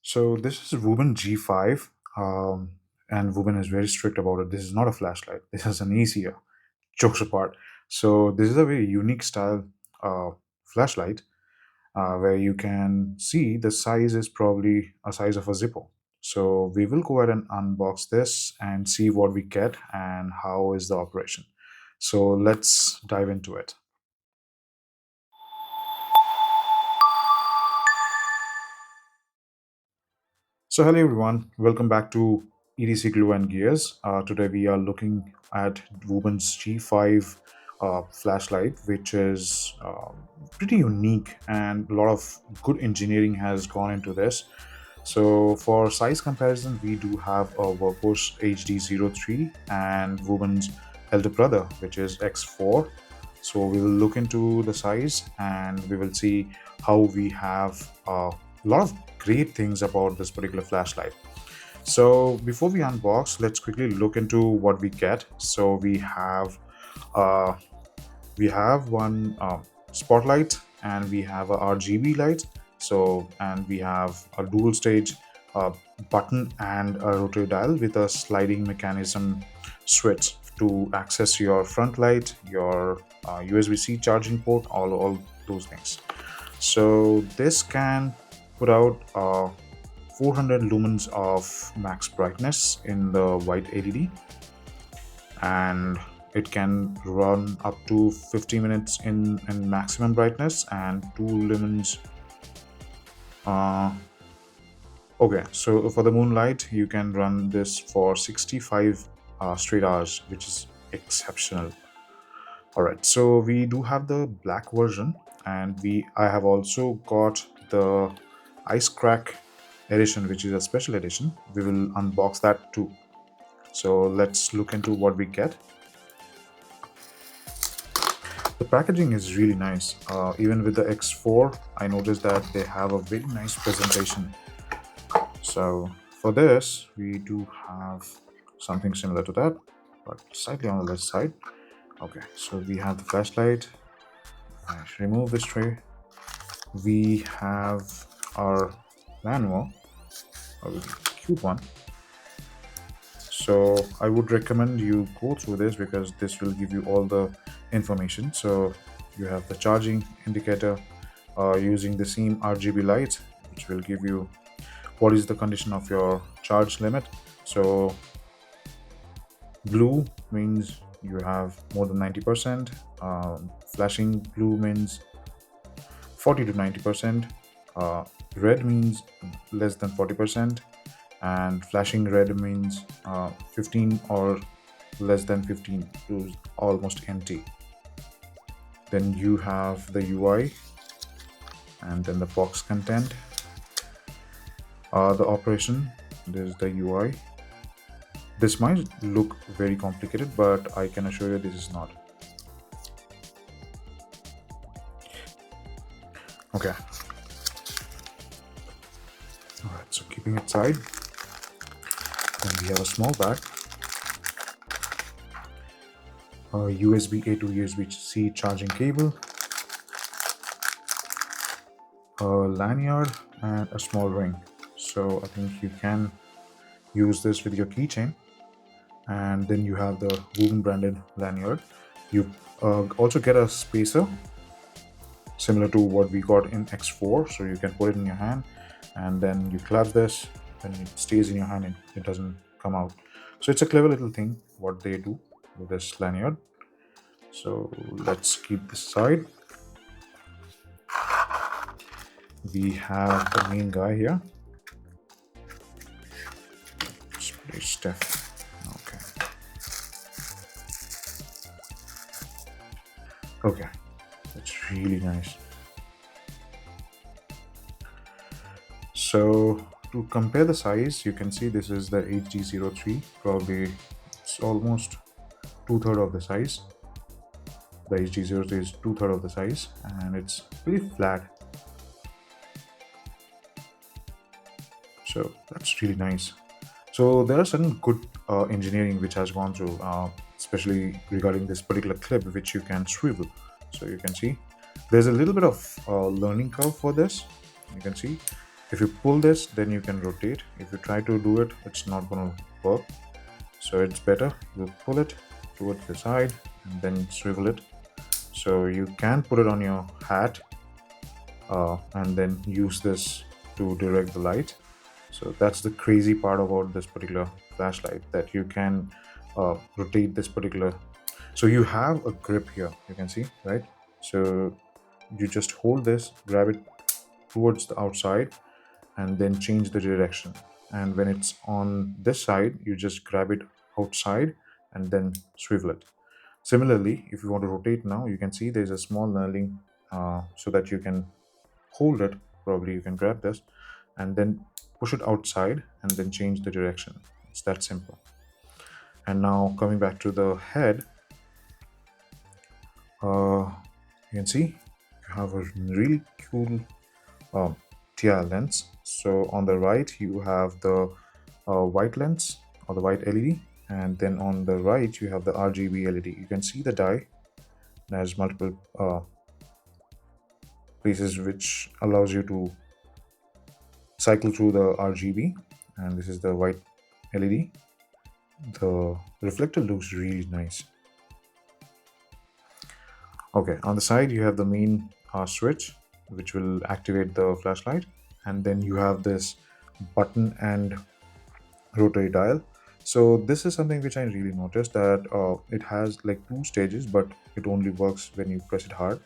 So this is Wuben G5, and Wuben is very strict about it. This is not a flashlight. This is an ECL. Jokes apart. So this is a very unique style flashlight where you can see the size is probably a size of a Zippo. So we will go ahead and unbox this and see what we get and how is the operation. So let's dive into it. So hello everyone, welcome back to EDC Glue and Gears. Today we are looking at Wuben's G5 flashlight, which is pretty unique, and a lot of good engineering has gone into this. So for size comparison, we do have a Workhorse HD03 and Wuben's elder brother, which is X4. So we will look into the size and we will see how we have a lot of great things about this particular flashlight. So before we unbox, let's quickly look into what we get. So uh, we have one spotlight and we have a RGB light. So and we have a dual stage uh, button and a rotary dial with a sliding mechanism switch to access your front light, your USB-C charging port, all those things. So this can put out 400 lumens of max brightness in the white LED, and it can run up to 50 minutes in maximum brightness and 2 lumens. Uh, okay, so for the moonlight, you can run this for 65 straight hours, which is exceptional. All right, so we do have the black version, and I have also got the ice crack edition, which is a special edition. We will unbox that too. So let's look into what we get. The packaging is really nice. Even with the X4, I noticed that they have a very nice presentation. So for this, we do have something similar to that, but slightly on the left side. Okay, so we have the flashlight. I remove this tray. We have our manual, a really cute one. So I would recommend you go through this because this will give you all the information. So you have the charging indicator using the same RGB light, which will give you what is the condition of your charge limit. So blue means you have more than 90%. Flashing blue means 40 to 90%. Red means less than 40%, and flashing red means 15 or less than 15 to almost empty. Then you have the UI and then the box content, the operation. This is the UI. This might look very complicated, but I can assure you this is not. Okay. All right, so keeping it aside, then we have a small bag, a USB A to USB-C charging cable, a lanyard, and a small ring. So I think you can use this with your keychain. And then you have the Wuben branded lanyard. You also get a spacer similar to what we got in X4, so you can put it in your hand and then you clasp this, then it stays in your hand and it doesn't come out. So it's a clever little thing what they do with this lanyard. So let's keep this aside. We have the main guy here. It's pretty stiff. Okay, that's really nice. So to compare the size, you can see this is the HD03. Probably it's almost two-thirds of the size. The HD03 is two-thirds of the size, and it's pretty flat. So that's really nice. So there are certain good engineering which has gone through, especially regarding this particular clip, which you can swivel. So you can see there's a little bit of learning curve for this. You can see If you pull this, then you can rotate. If you try to do it, it's not going to work. So it's better you pull it towards the side and then swivel it. So you can put it on your hat and then use this to direct the light. So that's the crazy part about this particular flashlight, that you can rotate this particular. So you have a grip here, you can see, right? So you just hold this, grab it towards the outside, and then change the direction. And when it's on this side, you just grab it outside and then swivel it. Similarly, if you want to rotate now, you can see there's a small knurling so that you can hold it. Probably you can grab this and then push it outside and then change the direction. It's that simple. And now coming back to the head, you can see you have a really cool TR lens. So on the right you have the white lens or the white LED, and then on the right you have the RGB LED. You can see the die. There's multiple places which allows you to cycle through the RGB, and this is the white LED. The reflector looks really nice. Okay, on the side you have the main switch which will activate the flashlight, and then you have this button and rotary dial. So this is something which I really noticed, that it has like two stages, but it only works when you press it hard.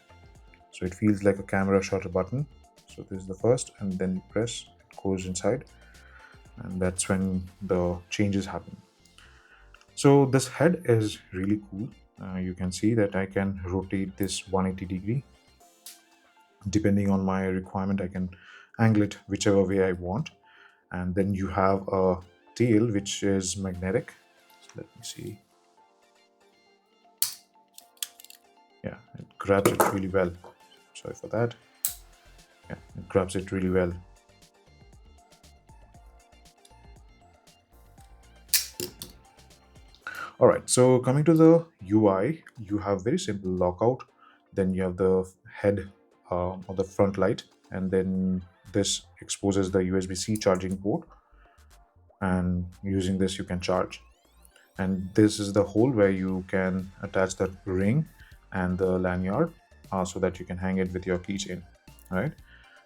So it feels like a camera shutter button. So this is the first, and then you press, it goes inside, and that's when the changes happen. So this head is really cool. You can see that I can rotate this 180-degree. Depending on my requirement, I can angle it whichever way I want. And then you have a tail which is magnetic. So let me see. Yeah, it grabs it really well. Sorry for that. Yeah, it grabs it really well. All right, so coming to the UI, you have very simple lockout. Then you have the head or the front light, and then this exposes the USB-C charging port, and using this you can charge. And this is the hole where you can attach the ring and the lanyard so that you can hang it with your keychain. Right,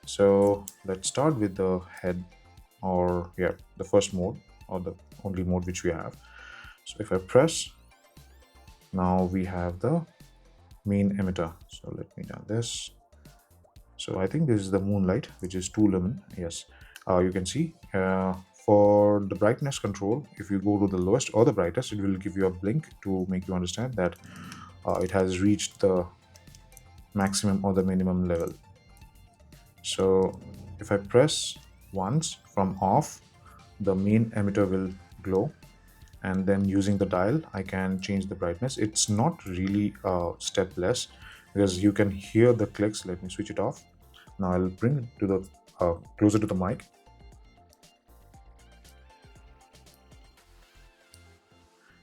so let's start with the head, or yeah, the first mode, or the only mode which we have. So if I press, now we have the main emitter. So let me down this. So I think this is the moonlight, which is 2 lumen. Yes, you can see for the brightness control, if you go to the lowest or the brightest, it will give you a blink to make you understand that it has reached the maximum or the minimum level. So if I press once from off, the main emitter will glow, and then using the dial I can change the brightness. It's not really step less, because you can hear the clicks. Let me switch it off. Now I'll bring it to the closer to the mic.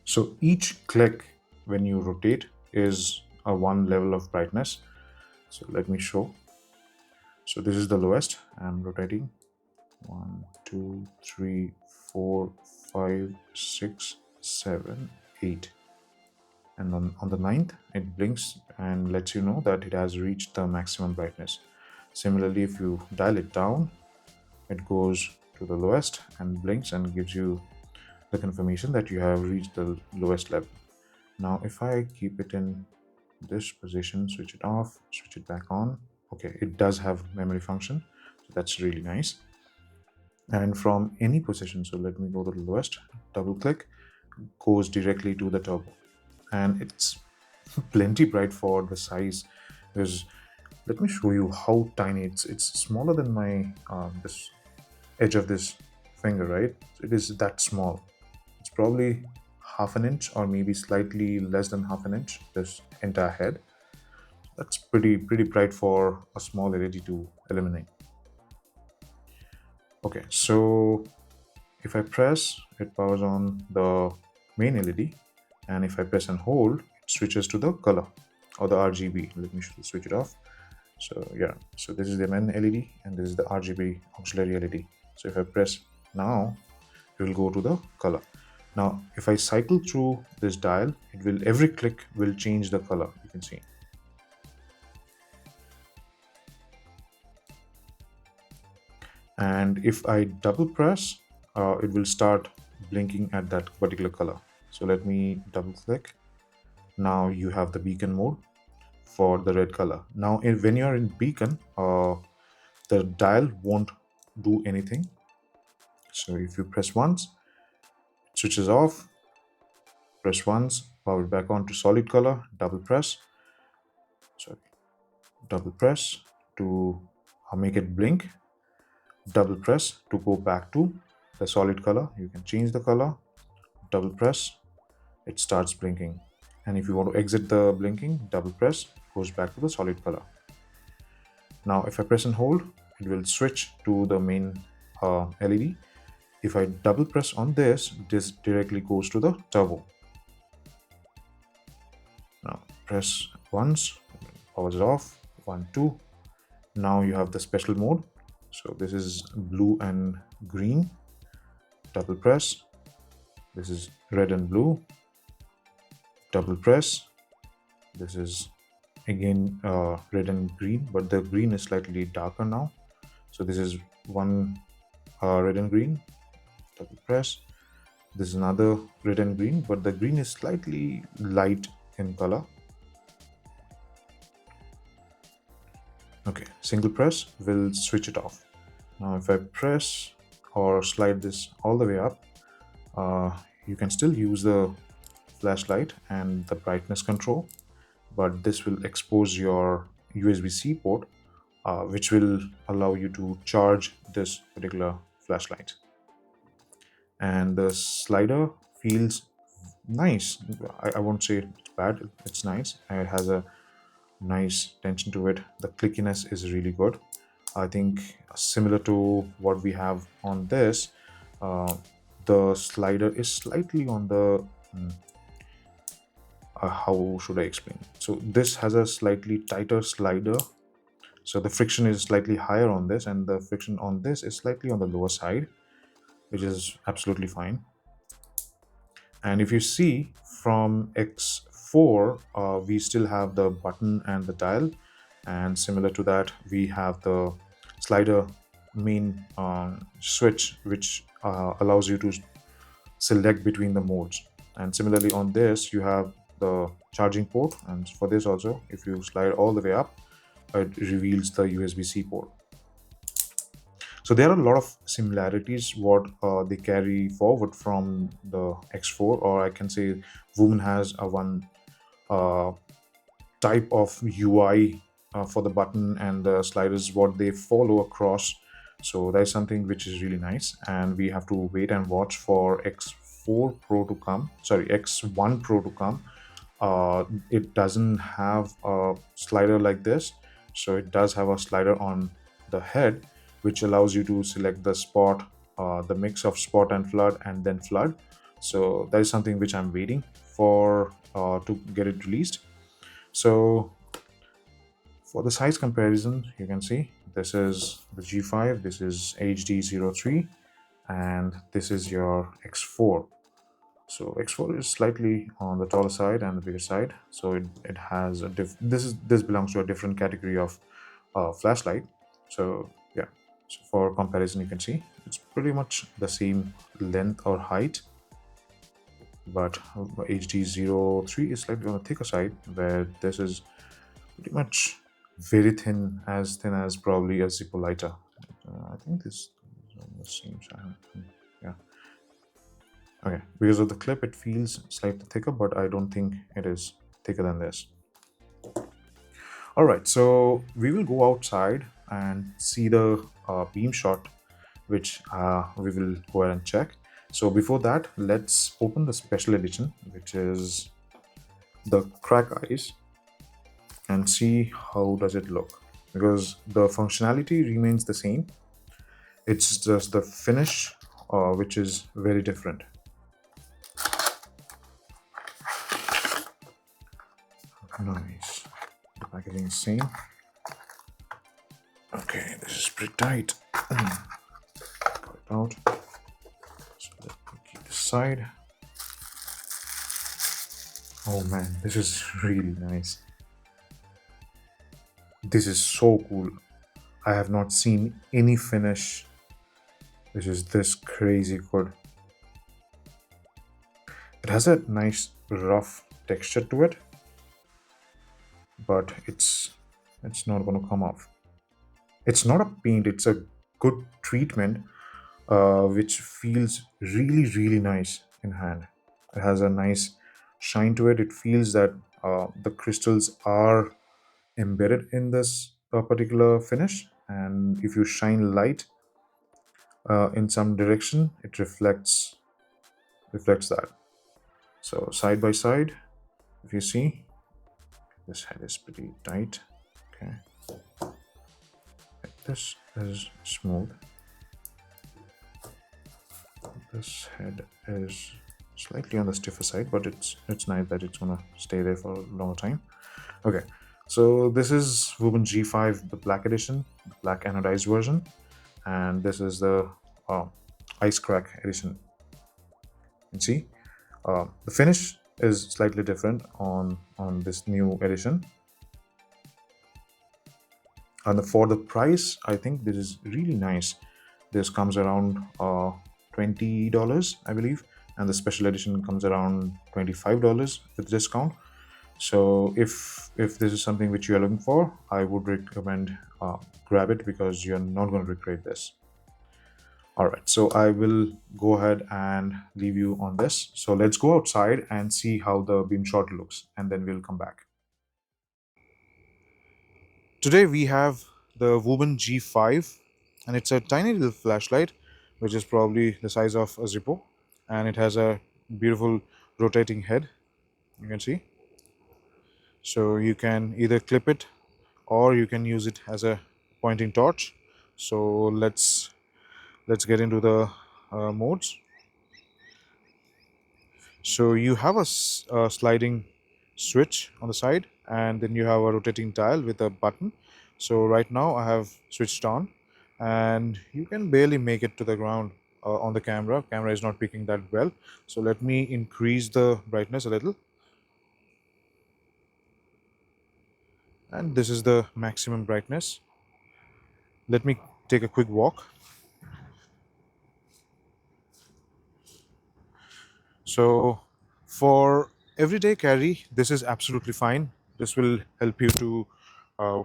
So each click when you rotate is a one level of brightness. So let me show. So this is the lowest. I'm rotating 1 2 3 4 5 6 7 8, and on the ninth it blinks and lets you know that it has reached the maximum brightness. Similarly, if you dial it down, it goes to the lowest and blinks and gives you the confirmation that you have reached the lowest level. Now if I keep it in this position, switch it off, switch it back on, okay, it does have memory function, so that's really nice. And from any position, so let me go to the lowest, double click, goes directly to the turbo, and it's plenty bright for the size. Because let me show you how tiny it's smaller than my this edge of this finger, right? It is that small. It's probably half an inch or maybe slightly less than half an inch, this entire head. That's pretty bright for a small LED to illuminate. Okay, so if I press, it powers on the main LED, and if I press and hold, it switches to the color or the RGB. Let me switch it off. So yeah, so this is the main LED and this is the RGB auxiliary LED. So if I press now, it will go to the color. Now if I cycle through this dial, it will, every click will change the color, you can see. And if I double press, it will start blinking at that particular color. So let me double click. Now you have the beacon mode for the red color. Now when you're in beacon, the dial won't do anything. So if you press once, it switches off. Press once, power it back on to solid color. Double press, sorry, double press to make it blink. Double press to go back to the solid color. You can change the color. Double press, it starts blinking. And if you want to exit the blinking, double press, goes back to the solid color. Now if I press and hold, it will switch to the main LED. If I double press on this, this directly goes to the turbo. Now press once, powers it off, 1, 2. Now you have the special mode. So this is blue and green. Double press. This is red and blue. Double press. This is again red and green, but the green is slightly darker now. So this is one red and green. Double press. This is another red and green, but the green is slightly light in color. Okay, single press will switch it off. Now if I press or slide this all the way up, you can still use the flashlight and the brightness control, but this will expose your USB-C port, which will allow you to charge this particular flashlight. And the slider feels nice. I won't say it's bad, it's nice. It has a nice tension to it. The clickiness is really good. I think similar to what we have on this, the slider is slightly on the how should I explain? So this has a slightly tighter slider, so the friction is slightly higher on this, and the friction on this is slightly on the lower side, which is absolutely fine. And if you see from X4, we still have the button and the dial, and similar to that we have the slider main switch, which allows you to select between the modes. And similarly on this you have the charging port, and for this also, if you slide all the way up, it reveals the USB-C port. So there are a lot of similarities what they carry forward from the X4, or I can say Wuben has a one type of UI for the button and the sliders, what they follow across. So that is something which is really nice, and we have to wait and watch for X4 Pro to come, sorry, X1 Pro to come. It doesn't have a slider like this, so it does have a slider on the head, which allows you to select the spot, the mix of spot and flood, and then flood. So that is something which I'm waiting for to get it released. So for the size comparison, you can see this is the G5, this is HD03, and this is your X4. So X4 is slightly on the taller side and the bigger side. So it has a this belongs to a different category of flashlight. So yeah, so for comparison, you can see it's pretty much the same length or height, but HD03 is slightly on the thicker side, where this is pretty much very thin as probably a Zippo lighter. I think this is on the same side. Yeah. Okay, because of the clip, it feels slightly thicker, but I don't think it is thicker than this. All right, so we will go outside and see the beam shot, which we will go ahead and check. So before that, let's open the special edition, which is the crack eyes, and see how does it look, because the functionality remains the same. It's just the finish which is very different. Nice. The packaging is same. is pretty tight. Got it out. So let me keep this side. Oh man, this is really nice. This is so cool. I have not seen any finish which is this crazy good. It has a nice rough texture to it, but it's not going to come off. It's not a paint, it's a good treatment, which feels really really nice in hand. It has a nice shine to it. It feels that the crystals are embedded in this particular finish, and if you shine light in some direction, it reflects that. So side by side, if you see, this head is pretty tight. Okay, this is smooth. This head is slightly on the stiffer side, but it's nice that it's gonna stay there for a longer time. Okay, so this is Wuben G5, the black edition, the black anodized version, and this is the uh, ice crack edition. You can see the finish is slightly different on this new edition, and for the price, I think this is really nice. This comes around $20, I believe, and the special edition comes around $25 with discount. So if this is something which you are looking for, I would recommend grab it because you're not going to regret this. All right, so I will go ahead and leave you on this. So let's go outside and see how the beam shot looks, and then we'll come back. Today we have the Wuben G5, and it's a tiny little flashlight, which is probably the size of a Zippo, and it has a beautiful rotating head. You can see, so you can either clip it or you can use it as a pointing torch. So let's get into the modes. So you have a sliding switch on the side, and then you have a rotating dial with a button. So right now I have switched on, and you can barely make it to the ground on the camera. Camera is not picking that well. So let me increase the brightness a little, and this is the maximum brightness. Let me take a quick walk. So for everyday carry, this is absolutely fine. This will help you to uh,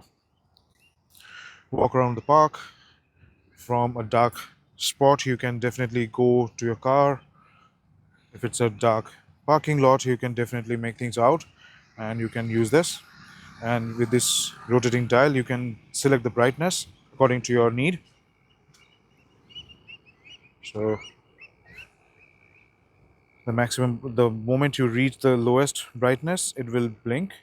walk around the park. From a dark spot, you can definitely go to your car. If it's a dark parking lot, you can definitely make things out, and you can use this. And with this rotating dial, you can select the brightness according to your need. So the moment you reach the lowest brightness, it will blink,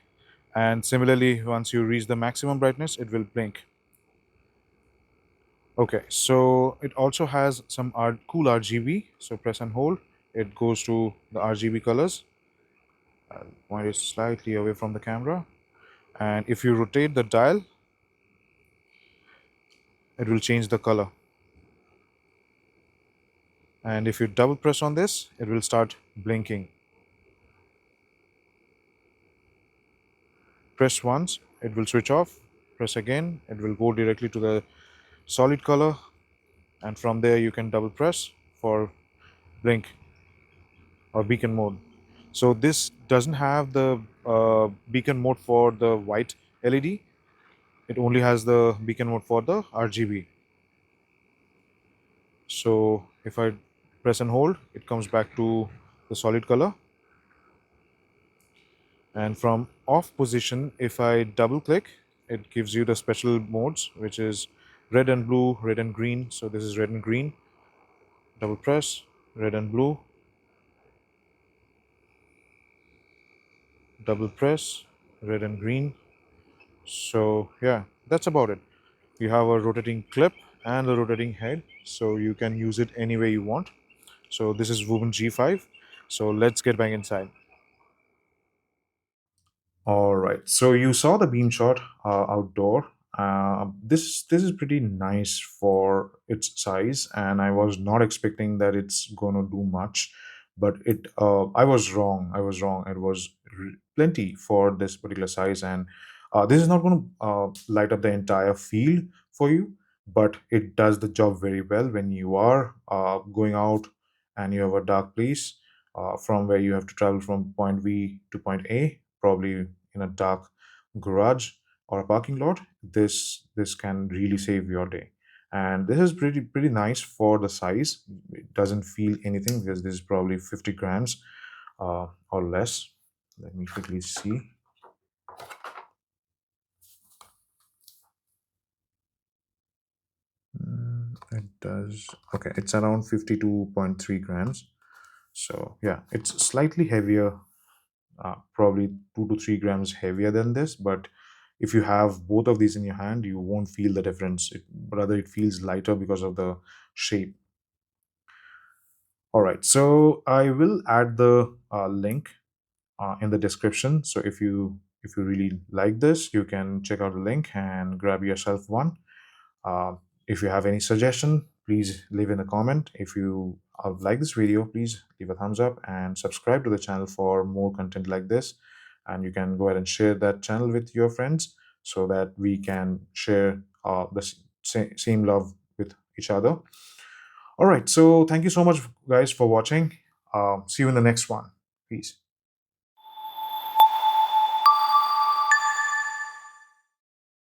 and similarly once you reach the maximum brightness, it will blink. Okay, so it also has some cool RGB. So press and hold, it goes to the RGB colors. I'll point it slightly away from the camera, and if you rotate the dial, it will change the color. And if you double press on this, it will start blinking. Press once, it will switch off. Press again, it will go directly to the solid color, and from there you can double press for blink or beacon mode. So this doesn't have the beacon mode for the white LED. It only has the beacon mode for the RGB. So if I press and hold, it comes back to the solid color. And from off position, if I double click, it gives you the special modes, which is red and blue, red and green. So this is red and green. Double press, red and blue. Double press, red and green. So yeah, that's about it. You have a rotating clip and a rotating head, so you can use it any way you want. So this is Wuben G5. So let's get back inside. All right. So you saw the beam shot outdoor, This is pretty nice for its size, and I was not expecting that it's gonna do much, but it I was wrong. I was wrong. It was plenty for this particular size, and this is not going to light up the entire field for you, but it does the job very well when you are going out and you have a dark place from where you have to travel from point B to point A, probably in a dark garage or a parking lot. This can really save your day, and this is pretty nice for the size. It doesn't feel anything because this is probably 50 grams or less. Let me quickly see. It does. Okay, it's around 52.3 grams. So yeah, it's slightly heavier, probably 2 to 3 grams heavier than this. But if you have both of these in your hand, you won't feel the difference. Rather, it feels lighter because of the shape. All right, so I will add the link in the description. So if you really like this, you can check out the link and grab yourself one. Uh, if you have any suggestion, please leave in a comment. If you like this video, please leave a thumbs up and subscribe to the channel for more content like this. And you can go ahead and share that channel with your friends so that we can share same love with each other. All right. So thank you so much, guys, for watching. See you in the next one. Peace.